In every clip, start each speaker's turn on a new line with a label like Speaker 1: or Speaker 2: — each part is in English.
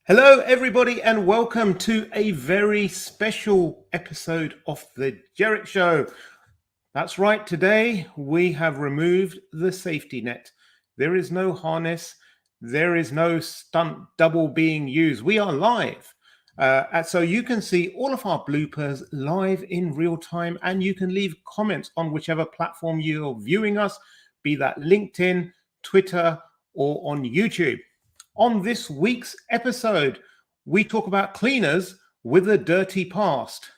Speaker 1: Hello, everybody, and welcome to a very special episode of the Jerich Show. That's right, today we have removed the safety net. There is no harness, there is no stunt double being used. We are live. So you can see all of our bloopers live in real time, and you can leave comments on whichever platform you're viewing us, be that LinkedIn, Twitter, or on YouTube. On this week's episode, we talk about cleaners with a dirty past,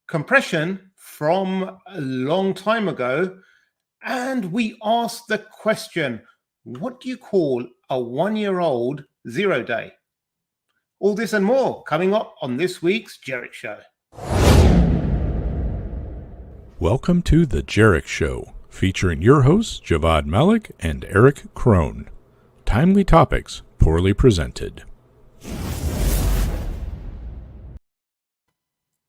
Speaker 1: compression from a long time ago, and we ask the question, what do you call a one-year-old zero-day? All this and more coming up on this week's Jerich Show.
Speaker 2: Welcome to the Jerich Show, featuring your hosts, Javvad Malik and Eric Krohn. Timely topics, poorly presented.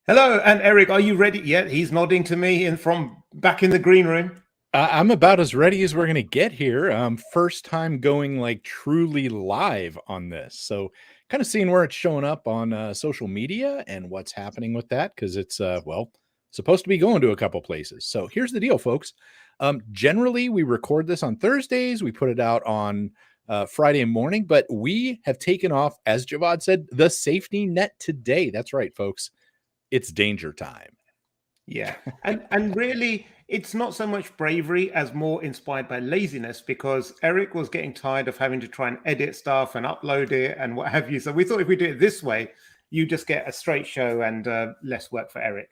Speaker 1: Hello, and Eric, are you ready yet? He's nodding to me and from back in the green room.
Speaker 3: I'm about as ready as we're going to get here. First time going like truly live on this. So kind of seeing where it's showing up on social media and what's happening with that. Cause it's, supposed to be going to a couple places. So here's the deal, folks. Generally we record this on Thursdays. We put it out on Friday morning, but we have taken off, as Javvad said, the safety net today. That's right, folks. It's danger time.
Speaker 1: Yeah. And really, it's not so much bravery as more inspired by laziness, because Eric was getting tired of having to try and edit stuff and upload it and what have you. So we thought if we do it this way, you just get a straight show and less work for Eric.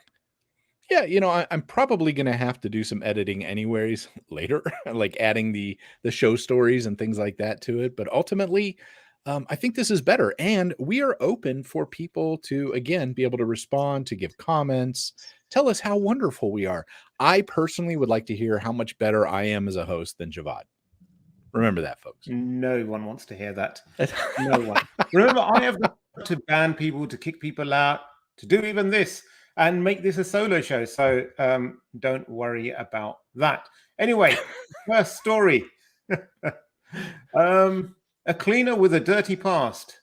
Speaker 3: Yeah, I'm probably going to have to do some editing anyways later, like adding the show stories and things like that to it. But ultimately, I think this is better. And we are open for people to, again, be able to respond, to give comments, tell us how wonderful we are. I personally would like to hear how much better I am as a host than Javvad. Remember that, folks.
Speaker 1: No one wants to hear that. No one. Remember, I have to ban people, to kick people out, to do even this, and make this a solo show. So don't worry about that. Anyway, first story. A cleaner with a dirty past.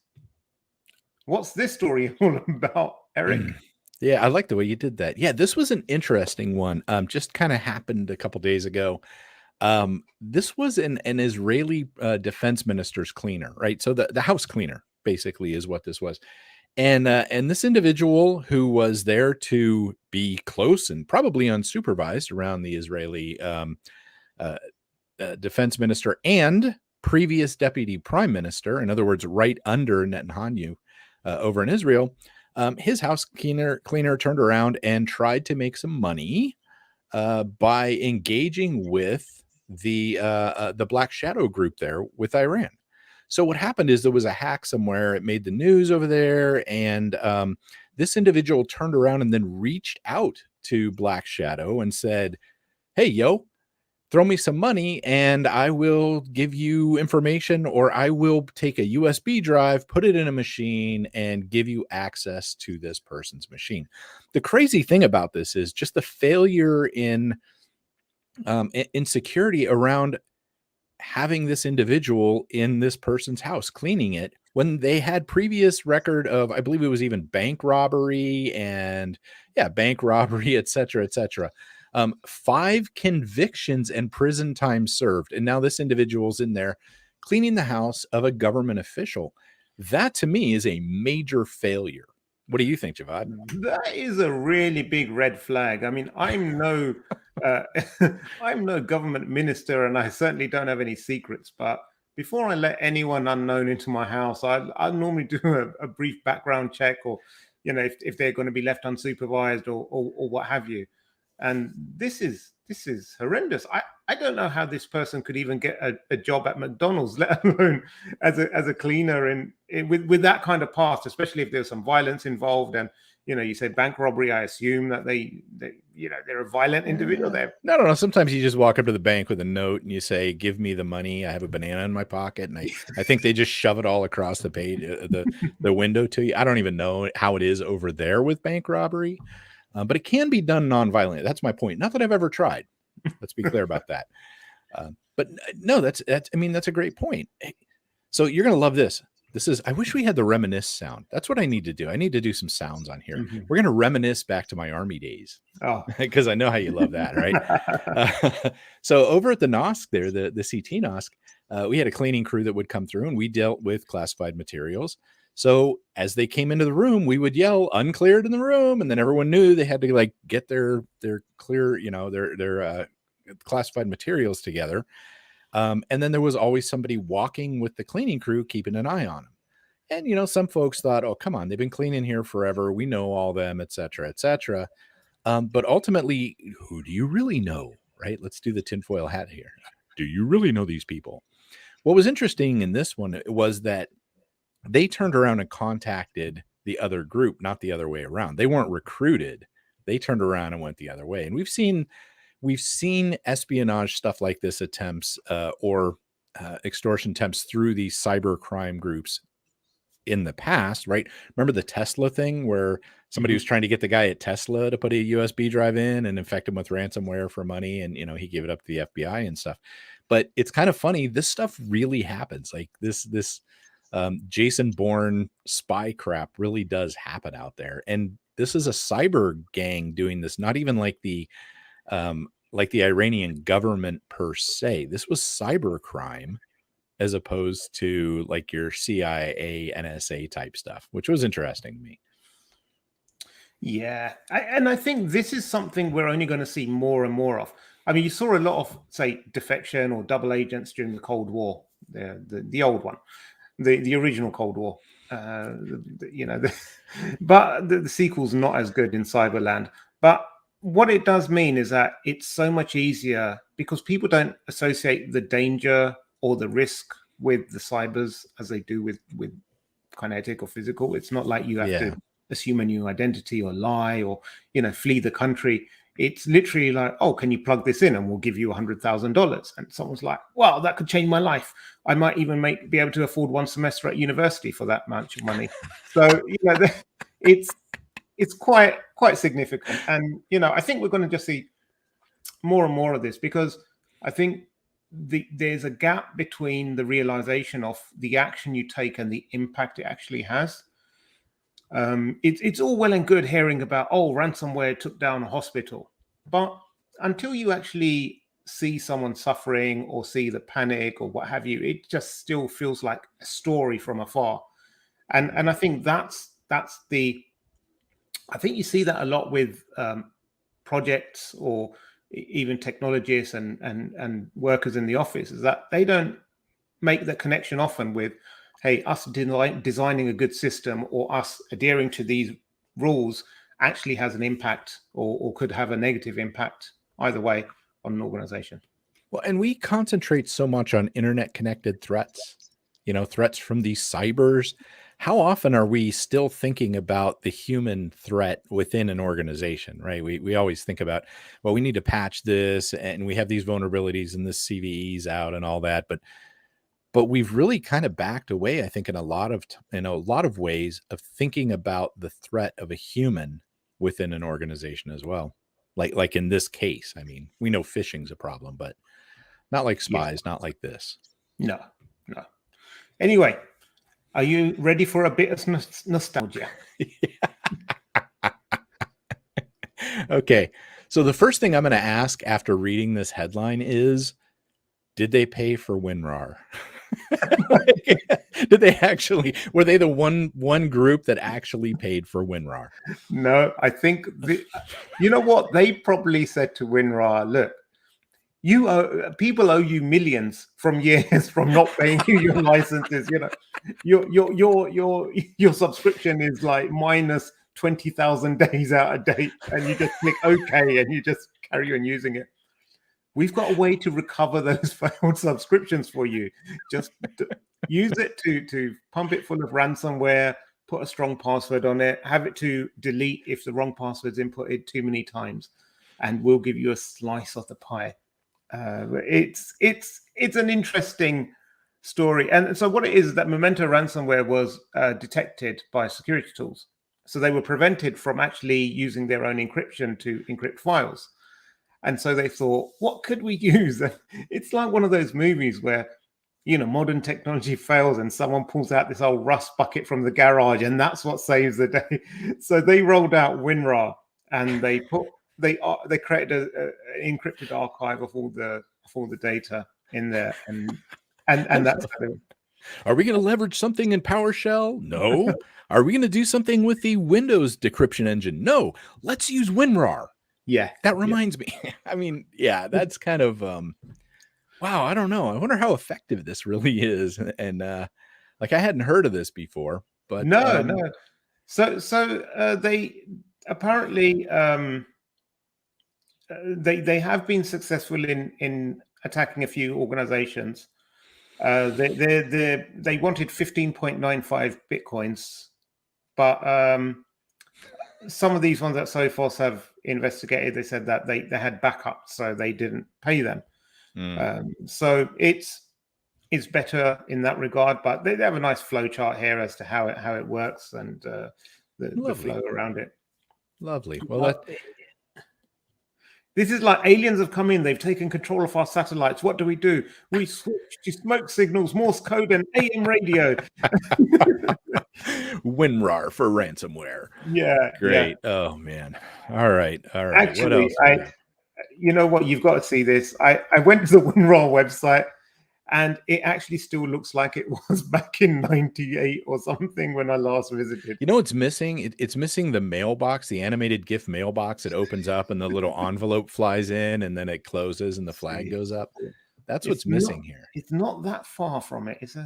Speaker 1: What's this story all about, Eric?
Speaker 3: Yeah, I like the way you did that. Yeah, this was an interesting one. Just kind of happened a couple days ago. This was an Israeli defense minister's cleaner, right? So the house cleaner basically is what this was. And this individual who was there to be close and probably unsupervised around the Israeli defense minister and previous deputy prime minister, in other words, right under Netanyahu over in Israel, his house cleaner turned around and tried to make some money by engaging with the Black Shadow group there with Iran. So what happened is there was a hack somewhere. It made the news over there. And this individual turned around and then reached out to Black Shadow and said, hey, yo, throw me some money and I will give you information, or I will take a USB drive, put it in a machine and give you access to this person's machine. The crazy thing about this is just the failure in security around having this individual in this person's house cleaning it when they had previous record of, I believe it was even bank robbery, et cetera, et cetera. 5 convictions and prison time served. And now this individual's in there cleaning the house of a government official. That to me is a major failure. What do you think, Javvad?
Speaker 1: That is a really big red flag. I mean, I'm no government minister, and I certainly don't have any secrets. But before I let anyone unknown into my house, I normally do a brief background check, or if they're going to be left unsupervised or what have you. And this is horrendous. I don't know how this person could even get a job at McDonald's, let alone as a cleaner with that kind of past, especially if there's some violence involved. And you say bank robbery. I assume that they're a violent individual.
Speaker 3: No. Sometimes you just walk up to the bank with a note and you say, "Give me the money. I have a banana in my pocket." And I think they just shove it all across the page, the window to you. I don't even know how it is over there with bank robbery. But it can be done non-violently. That's my point. Not that I've ever tried. Let's be clear about that. But no, that's a great point. So you're going to love this. I wish we had the reminisce sound. That's what I need to do. I need to do some sounds on here.
Speaker 1: Mhm.
Speaker 3: We're going to reminisce back to my Army days
Speaker 1: Oh.
Speaker 3: because I know how you love that, right? So over at the NOSC there, the CT NOSC, we had a cleaning crew that would come through and we dealt with classified materials. So as they came into the room, we would yell uncleared in the room. And then everyone knew they had to like get their clear, their classified materials together. And then there was always somebody walking with the cleaning crew, keeping an eye on them. And, some folks thought, oh, come on, they've been cleaning here forever. We know all them, et cetera, et cetera. But ultimately, who do you really know, right? Let's do the tinfoil hat here. Do you really know these people? What was interesting in this one was that they turned around and contacted the other group, not the other way around. They weren't recruited. They turned around and went the other way. And we've seen espionage stuff like this attempts or extortion attempts through these cyber crime groups in the past, right? Remember the Tesla thing where somebody was trying to get the guy at Tesla to put a USB drive in and infect him with ransomware for money, and he gave it up to the FBI and stuff. But it's kind of funny. This stuff really happens. Like this Jason Bourne spy crap really does happen out there, and this is a cyber gang doing this. Not even like the Iranian government per se. This was cyber crime as opposed to like your CIA, NSA type stuff, which was interesting to me.
Speaker 1: Yeah. And I think this is something we're only going to see more and more of. I mean, you saw a lot of, say, defection or double agents during the Cold War, the old one, the original Cold War. But the sequel's not as good in Cyberland. But what it does mean is that it's so much easier because people don't associate the danger or the risk with the cybers as they do with kinetic or physical. It's not like you have to assume a new identity or lie or flee the country. It's literally like, oh, can you plug this in and we'll give you $100,000? And someone's like, well, that could change my life. I might even be able to afford one semester at university for that much money. So it's quite significant. And I think we're going to just see more and more of this because I think there's a gap between the realization of the action you take and the impact it actually has. It's all well and good hearing about, ransomware took down a hospital. But until you actually see someone suffering or see the panic or what have you, it just still feels like a story from afar. And I think I think you see that a lot with projects or even technologists and workers in the office, is that they don't make the connection often with, hey, us designing a good system or us adhering to these rules actually has an impact or could have a negative impact either way on an organization.
Speaker 3: Well, and we concentrate so much on internet connected threats, threats from these cybers. How often are we still thinking about the human threat within an organization, right? We always think about, well, we need to patch this and we have these vulnerabilities and this CVE's out and all that. But we've really kind of backed away, I think, in a lot of ways of thinking about the threat of a human within an organization as well. Like in this case, I mean, we know phishing's a problem, but not like spies, not like this.
Speaker 1: No. Anyway, are you ready for a bit of nostalgia?
Speaker 3: Okay. So the first thing I'm going to ask after reading this headline is, did they pay for WinRar? Did they actually, were they the one group that actually paid for WinRar?
Speaker 1: No, I think you know what they probably said to WinRar, look, people owe you millions from years from not paying you your licenses. Your subscription is like minus 20,000 days out of date, and you just click OK and you just carry on using it. We've got a way to recover those failed subscriptions for you. Just use it to pump it full of ransomware, put a strong password on it, have it to delete if the wrong password's inputted too many times, and we'll give you a slice of the pie. It's an interesting story. And so what it is that Memento ransomware was detected by security tools. So they were prevented from actually using their own encryption to encrypt files. And so they thought, what could we use? It's like one of those movies where modern technology fails and someone pulls out this old rust bucket from the garage, and that's what saves the day. So they rolled out WinRar, and they created an encrypted archive of all the data in there, and that's how they,
Speaker 3: Are we going to leverage something in PowerShell? No. Are we going to do something with the Windows decryption engine? No. Let's use WinRar.
Speaker 1: yeah.
Speaker 3: That reminds me. I mean, yeah, that's kind of wow, I don't know. I wonder how effective this really is. And like I hadn't heard of this before, but
Speaker 1: No. So they apparently they have been successful in attacking a few organizations. They wanted 15.95 bitcoins, but some of these ones that Sophos have investigated, they said that they had backups, so they didn't pay them. So it's better in that regard, but they have a nice flow chart here as to how it works and the flow around it.
Speaker 3: Lovely. Well,
Speaker 1: this is like aliens have come in. They've taken control of our satellites. What do? We switch to smoke signals, Morse code, and AM radio.
Speaker 3: WinRAR for ransomware.
Speaker 1: Yeah.
Speaker 3: Great. Yeah. Oh, man. All right.
Speaker 1: Actually, you know what? You've got to see this. I went to the WinRar website, and it actually still looks like it was back in 98 or something when I last visited.
Speaker 3: You know what's missing? It's missing the mailbox, the animated GIF mailbox. It opens up and the little envelope flies in and then it closes and the flag goes up. That's what's missing here.
Speaker 1: It's not that far from it. It's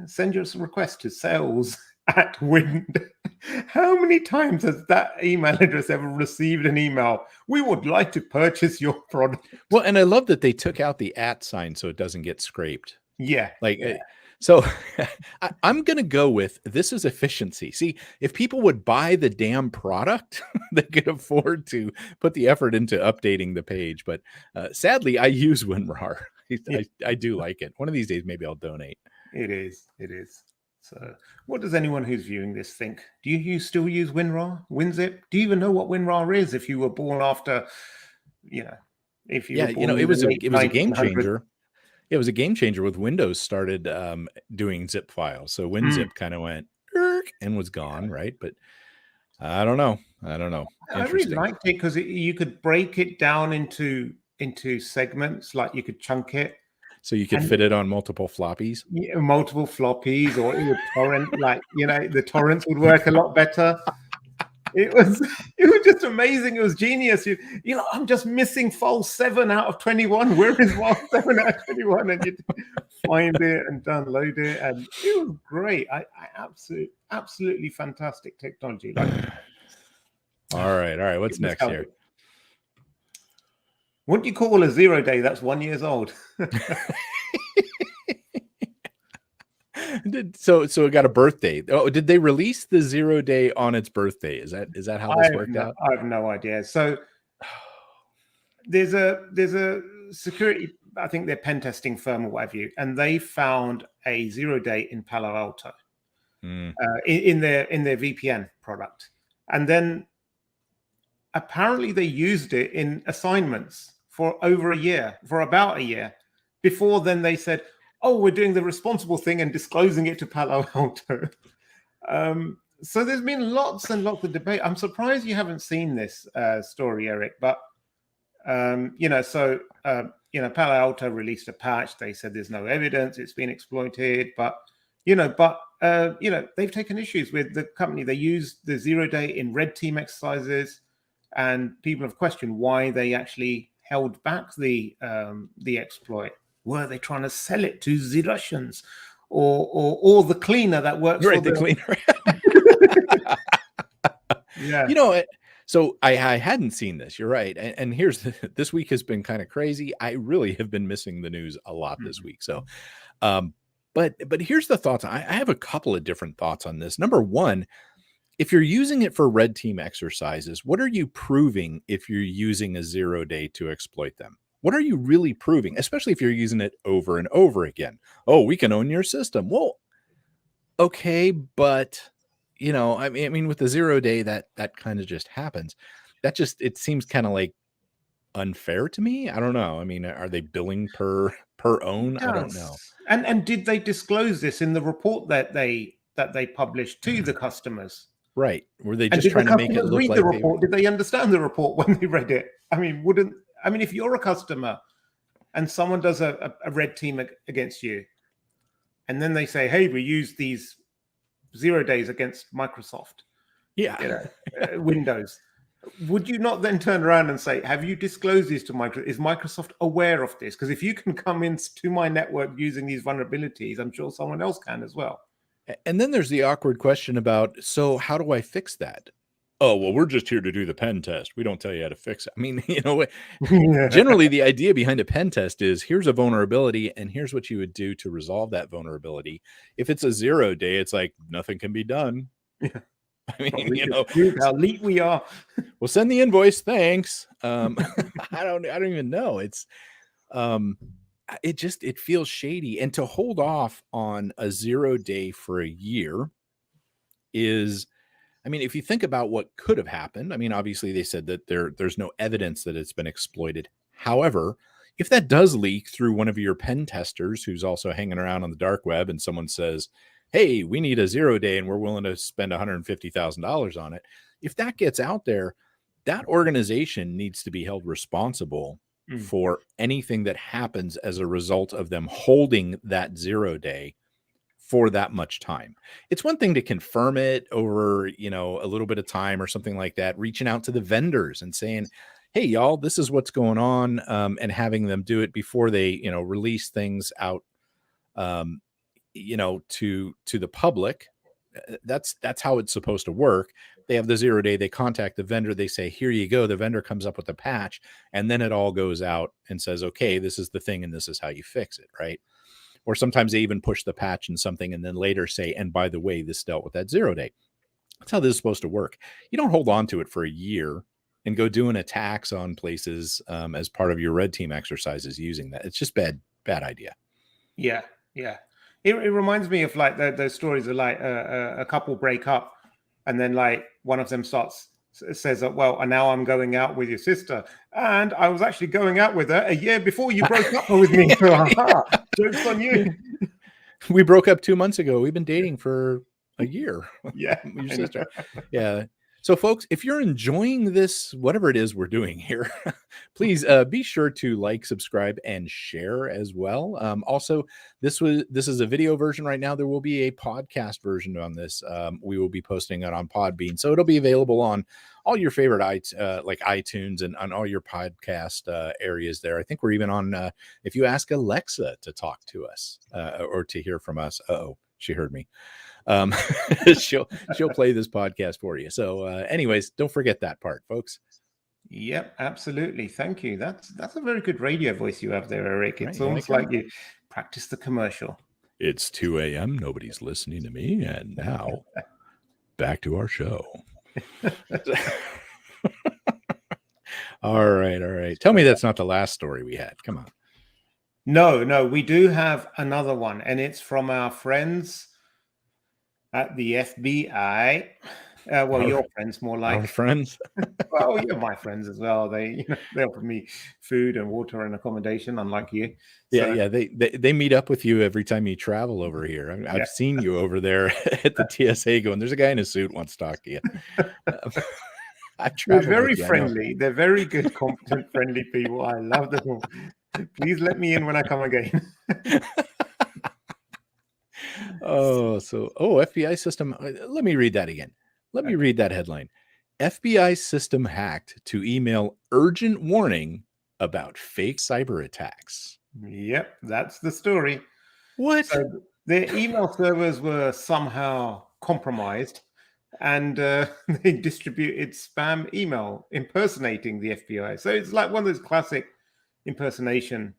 Speaker 1: send your request to sales@wind. How many times has that email address ever received an email? We would like to purchase your product.
Speaker 3: Well, and I love that they took out the @ sign so it doesn't get scraped.
Speaker 1: Yeah.
Speaker 3: So I'm going to go with this is efficiency. See, if people would buy the damn product, they could afford to put the effort into updating the page. But sadly, I use WinRAR. I do like it. One of these days, maybe I'll donate.
Speaker 1: It is. So what does anyone who's viewing this think? Do you still use WinRAR? WinZip? Do you even know what WinRAR is if you were born after, if you were born
Speaker 3: it was a game changer. It was a game changer with Windows started doing zip files. So WinZip kind of went and was gone, right? But I don't know. I
Speaker 1: really liked it because you could break it down into segments, like you could chunk it.
Speaker 3: So you could fit it on multiple floppies?
Speaker 1: Yeah, multiple floppies, or it would torrent, the torrents would work a lot better. It was just amazing. It was genius. I'm just missing file 7 out of 21. Where is file 7 out of 21? And you find it and download it, and it was great. I absolutely fantastic technology.
Speaker 3: All right. What's next here?
Speaker 1: What do you call a 0 day that's 1 year old?
Speaker 3: So it got a birthday. Oh, did they release the 0 day on its birthday? Is that how this worked out?
Speaker 1: I have no idea. So there's a security, I think they're pen testing firm or whatever you, and they found a 0 day in Palo Alto in their VPN product, and then apparently they used it in assignments for about a year. Before then, they said, "Oh, we're doing the responsible thing and disclosing it to Palo Alto." So there's been lots and lots of debate. I'm surprised you haven't seen this story, Eric. But Palo Alto released a patch. They said there's no evidence it's been exploited, but they've taken issues with the company. They used the 0 day in red team exercises, and people have questioned why they actually held back the exploit. Were they trying to sell it to the Russians or the cleaner that works
Speaker 3: for
Speaker 1: the
Speaker 3: cleaner?
Speaker 1: Yeah.
Speaker 3: So I hadn't seen this. You're right. And here's this week has been kind of crazy. I really have been missing the news a lot this week. So, but here's the thoughts. I have a couple of different thoughts on this. Number one, if you're using it for red team exercises, what are you proving if you're using a 0 day to exploit them? What are you really proving, especially if you're using it over and over again? Oh, we can own your system. Well, okay, but I mean, with the 0 day, that kind of just happens. It seems kind of like unfair to me. I don't know. I mean, are they billing per per own.
Speaker 1: It
Speaker 3: I don't
Speaker 1: does.
Speaker 3: know.
Speaker 1: And did they disclose this in the report that they published to the customers?
Speaker 3: Right. Were they
Speaker 1: And
Speaker 3: just
Speaker 1: did the
Speaker 3: trying to make it
Speaker 1: customers
Speaker 3: look
Speaker 1: read
Speaker 3: like
Speaker 1: the report? Did they understand the report when they read it? I mean, if you're a customer and someone does a red team against you, and then they say, "Hey, we use these 0 days against Microsoft,
Speaker 3: yeah.
Speaker 1: Windows," would you not then turn around and say, "Have you disclosed this to Microsoft? Is Microsoft aware of this? Because if you can come into my network using these vulnerabilities, I'm sure someone else can as well."
Speaker 3: And then there's the awkward question about, so how do I fix that? Oh, well, we're just here to do the pen test. We don't tell you how to fix it. I mean, generally the idea behind a pen test is here's a vulnerability and here's what you would do to resolve that vulnerability. If it's a 0 day, it's like nothing can be done.
Speaker 1: Yeah.
Speaker 3: I mean,
Speaker 1: how elite we are.
Speaker 3: We'll send the invoice. Thanks. I don't even know. It's, it feels shady. And to hold off on a 0 day for a year is, I mean, if you think about what could have happened, I mean, obviously they said that there's no evidence that it's been exploited. However, if that does leak through one of your pen testers who's also hanging around on the dark web and someone says, hey, we need a 0 day and we're willing to spend $150,000 on it. If that gets out there, that organization needs to be held responsible for anything that happens as a result of them holding that 0 day for that much time. It's one thing to confirm it over, a little bit of time or something like that, reaching out to the vendors and saying, hey, y'all, this is what's going on, and having them do it before they, release things out, to the public. That's how it's supposed to work. They have the 0 day, they contact the vendor, they say, here you go. The vendor comes up with a patch, and then it all goes out and says, okay, this is the thing, and this is how you fix it, right? Or sometimes they even push the patch in something and then later say, and by the way, this dealt with that 0 day. That's how this is supposed to work. You don't hold on to it for a year and go doing attacks on places as part of your red team exercises using that. It's just bad idea.
Speaker 1: Yeah. It reminds me of like those stories of like a couple break up and then like one of them says, well, now I'm going out with your sister. And I was actually going out with her a year before you broke up with me. Joke's on you.
Speaker 3: We broke up 2 months ago. We've been dating for a year.
Speaker 1: Yeah.
Speaker 3: Your sister. Yeah. So folks, if you're enjoying this, whatever it is we're doing here, please be sure to like, subscribe, and share as well. Also, this is a video version right now. There will be a podcast version on this. We will be posting it on Podbean. So it'll be available on all your favorite like iTunes and on all your podcast areas there. I think we're even on, if you ask Alexa to talk to us or to hear from us. Uh-oh, she heard me. She'll play this podcast for you. So anyways, don't forget that part, folks.
Speaker 1: Yep, absolutely. Thank you. That's a very good radio voice you have there, Eric. It's
Speaker 3: Right,
Speaker 1: almost like you practice the commercial.
Speaker 3: It's 2 a.m. Nobody's listening to me. And now back to our show. All right. Tell me that's not the last story we had. Come on.
Speaker 1: No, we do have another one, and it's from our friends at the FBI. Your friends, more like
Speaker 3: our friends.
Speaker 1: Well, you're my friends as well. They offer me food and water and accommodation, unlike you.
Speaker 3: So, yeah. They meet up with you every time you travel over here. I've seen you over there at the TSA going, there's a guy in a suit wants to talk to you.
Speaker 1: They're very friendly. They're very good, competent, friendly people. I love them all. Please let me in when I come again.
Speaker 3: FBI system. Let me read that again. Let me read that headline. FBI system hacked to email urgent warning about fake cyber attacks.
Speaker 1: Yep, that's the story.
Speaker 3: What?
Speaker 1: So their email servers were somehow compromised, and they distributed spam email impersonating the FBI. So it's like one of those classic impersonation.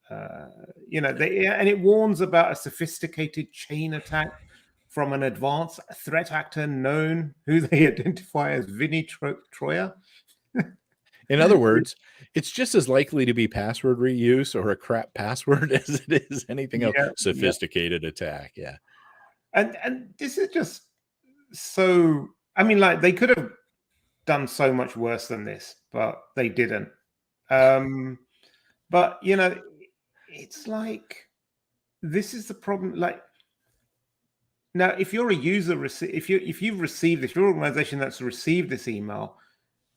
Speaker 1: And it warns about a sophisticated chain attack from an advanced threat actor known who they identify as Vinny Troyer.
Speaker 3: In other words, it's just as likely to be password reuse or a crap password as it is anything else. Sophisticated attack. Yeah.
Speaker 1: And this is just so, I mean, like they could have done so much worse than this, but they didn't. But, it's like, this is the problem. Like, now, if you're a user, if you've received this, your organization that's received this email,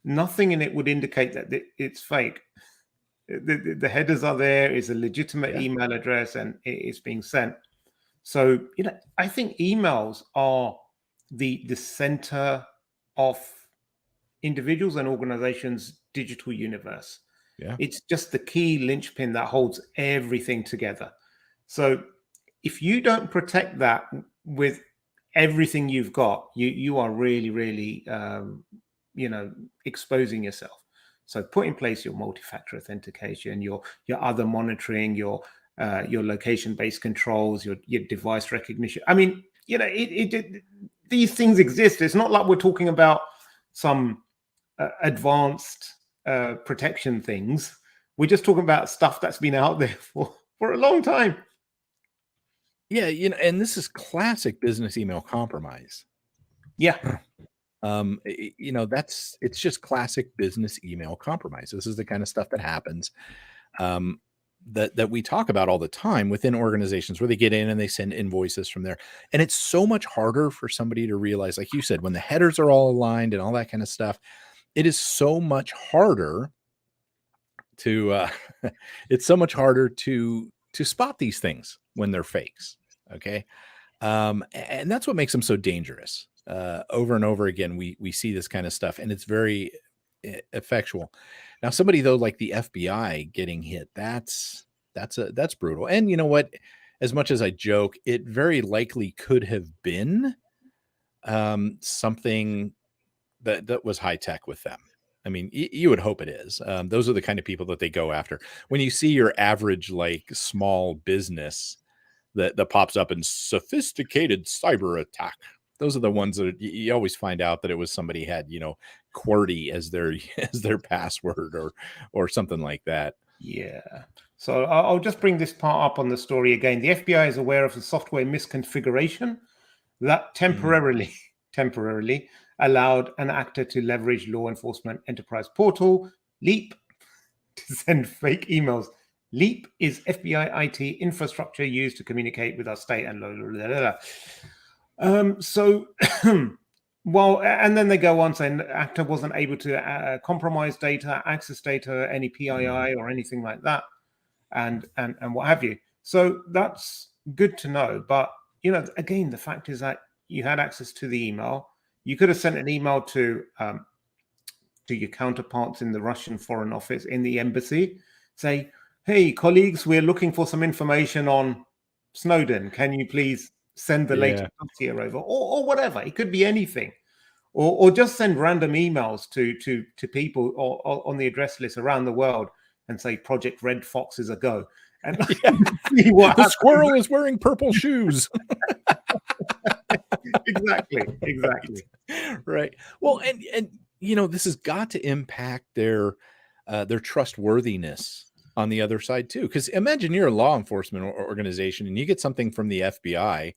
Speaker 1: nothing in it would indicate that it's fake. The headers are there, it's a legitimate email address, and it's being sent. So, I think emails are the center of individuals and organizations' digital universe.
Speaker 3: Yeah.
Speaker 1: It's just the key linchpin that holds everything together. So if you don't protect that with everything you've got, you are really, really, exposing yourself. So put in place your multi-factor authentication, your other monitoring, your location-based controls, your device recognition. I mean, these things exist. It's not like we're talking about some advanced protection things. We're just talking about stuff that's been out there for a long time.
Speaker 3: Yeah, and this is classic business email compromise.
Speaker 1: Yeah.
Speaker 3: It's just classic business email compromise. This is the kind of stuff that happens that we talk about all the time within organizations where they get in and they send invoices from there. And it's so much harder for somebody to realize, like you said, when the headers are all aligned and all that kind of stuff, it is so much harder to it's so much harder to spot these things when they're fakes. Okay. And that's what makes them so dangerous. Over and over again, we see this kind of stuff, and it's very effectual. Now, somebody though, like the FBI getting hit, that's brutal. And you know what? As much as I joke, it very likely could have been something that was high tech with them. I mean, you would hope it is. Those are the kind of people that they go after. When you see your average, like, small business that pops up in sophisticated cyber attack, those are the ones that you always find out that it was somebody had, QWERTY as their password or something like that.
Speaker 1: Yeah. So I'll just bring this part up on the story again. The FBI is aware of the software misconfiguration that temporarily allowed an actor to leverage law enforcement enterprise portal, LEAP, to send fake emails. LEAP is FBI IT infrastructure used to communicate with our state and So, well, and then they go on saying the actor wasn't able to compromise data, access data, any PII or anything like that, and what have you. So that's good to know. But, again, the fact is that you had access to the email. You could have sent an email to your counterparts in the Russian Foreign Office, in the embassy, say, hey, colleagues, we're looking for some information on Snowden. Can you please send the latest dossier over, or whatever? It could be anything, or just send random emails to people or on the address list around the world and say Project Red Fox is a go. And see what
Speaker 3: the squirrel is wearing purple shoes.
Speaker 1: Exactly.
Speaker 3: Right. Well, and this has got to impact their trustworthiness on the other side too. Because imagine you're a law enforcement organization and you get something from the FBI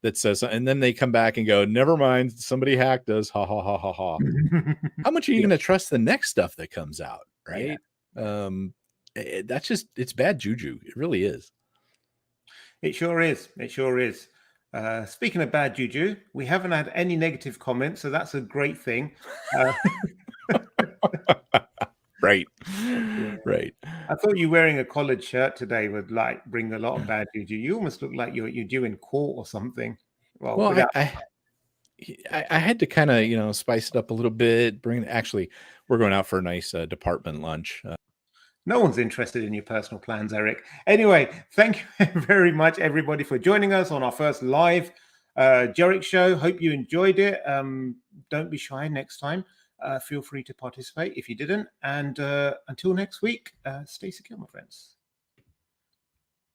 Speaker 3: that says, and then they come back and go, never mind, somebody hacked us. Ha ha ha ha ha. How much are you going to trust the next stuff that comes out? Right. Yeah. It's bad juju. It really is.
Speaker 1: It sure is. Speaking of bad juju, we haven't had any negative comments, so that's a great thing.
Speaker 3: Right.
Speaker 1: I thought you wearing a collared shirt today would bring a lot of bad juju. You almost look like you're due in court or something.
Speaker 3: Well, I had to kind of spice it up a little bit. We're going out for a nice department lunch.
Speaker 1: No one's interested in your personal plans, Eric. Anyway, thank you very much, everybody, for joining us on our first live Jerich show. Hope you enjoyed it. Don't be shy next time. Feel free to participate if you didn't. And until next week, stay secure, my friends.